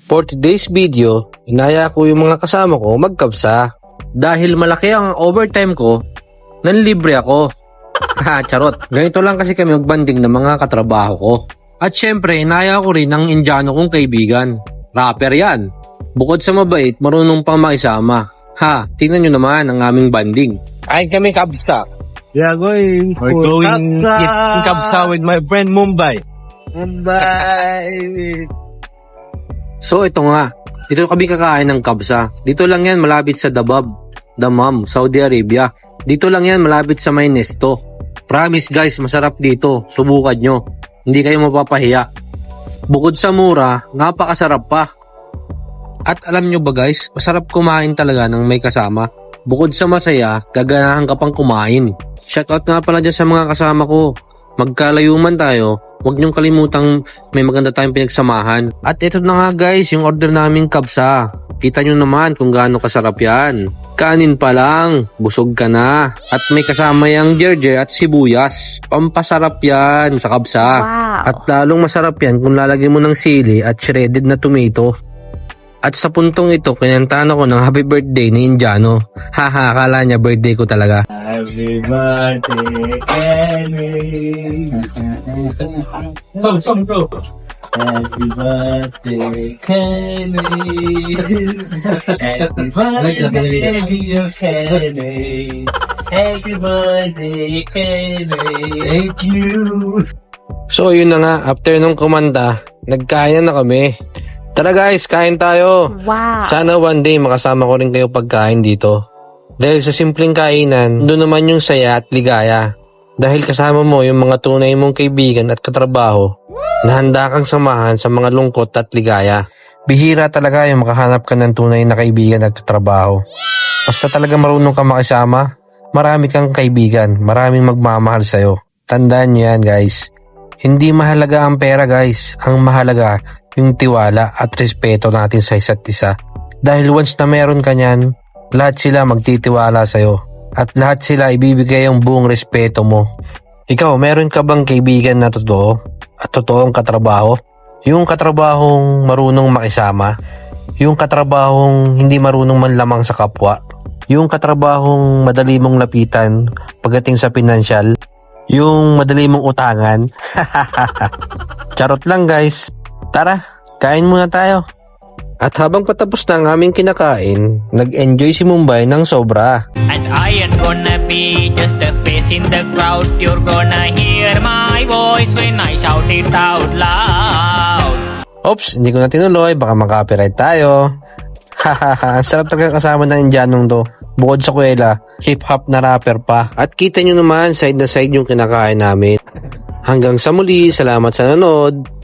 For today's video, inaya ko yung mga kasama ko magkabsa. Dahil malaki ang overtime ko, nanlibre ako. Charot. Ganito lang kasi kami magbanding ng mga katrabaho ko. At syempre, inaya ko rin ang Indiano kong kaibigan. Rapper yan. Bukod sa mabait, marunong pang makisama. Tingnan nyo naman ang aming banding. Kain kami kabsa. We are going We're going eat kabsa with my friend Mumbai. So ito nga, dito kami kakain ng kabsa. Dito lang yan malapit sa Damam, Saudi Arabia. Dito lang yan malapit sa may Nesto. Promise guys, masarap dito. Subukan nyo. Hindi kayo mapapahiya. Bukod sa mura, napakasarap pa. At alam nyo ba guys, masarap kumain talaga ng may kasama. Bukod sa masaya, gaganahan ka pang kumain. Shoutout nga pala dyan sa mga kasama ko. Magkalayo man tayo, huwag niyong kalimutang may maganda tayong pinagsamahan. At ito na nga guys, yung order naming kabsa. Kita nyo naman kung gaano kasarap yan. Kanin pa lang, busog ka na. At may kasama yung gerger at sibuyas. Pampasarap yan sa kabsa. Wow. At lalong masarap yan kung lalagyan mo ng sili at shredded na tomato. At sa puntong ito, kinantahan ako ng happy birthday ni Indiano. Akala niya birthday ko talaga. Happy birthday, Kenny. Song bro. Happy birthday, Kenny. Happy birthday, dear Kenny. Happy birthday, Kenny. Thank you. So yun na nga, after nung kumanta, nagkain na kami. Tara guys, kain tayo. Wow. Sana one day makasama ko rin kayo pagkain dito. Dahil sa simpleng kainan, doon naman yung saya at ligaya. Dahil kasama mo yung mga tunay mong kaibigan at katrabaho na handa kang samahan sa mga lungkot at ligaya. Bihira talaga yung makahanap ka ng tunay na kaibigan at katrabaho. Basta talaga marunong ka makisama, marami kang kaibigan, maraming magmamahal sa'yo. Tandaan nyo yan guys. Hindi mahalaga ang pera guys, ang mahalaga yung tiwala at respeto natin sa isa't isa. Dahil once na meron ka niyan, lahat sila magtitiwala sa'yo. At lahat sila ibibigay yung buong respeto mo. Ikaw, meron ka bang kaibigan na totoo? At totoong katrabaho? Yung katrabahong marunong makisama? Yung katrabahong hindi marunong manlamang sa kapwa? Yung katrabahong madali mong lapitan pagdating sa pinansyal? Yung madali mong utangan? Charot lang guys. Tara, kain muna tayo. At habang patapos na ang aming kinakain, nag-enjoy si Mumbai ng sobra. And I ain't gonna be just a face in the crowd. You're gonna hear my voice when I shout it out loud. Oops, hindi ko na tinuloy, baka makapiright tayo. Hahaha, ang sarap talaga kasama ng Indianong to. Bukod sa kuwela, hip-hop na rapper pa. At kita nyo naman, side na side yung kinakain namin. Hanggang sa muli, salamat sa nanood.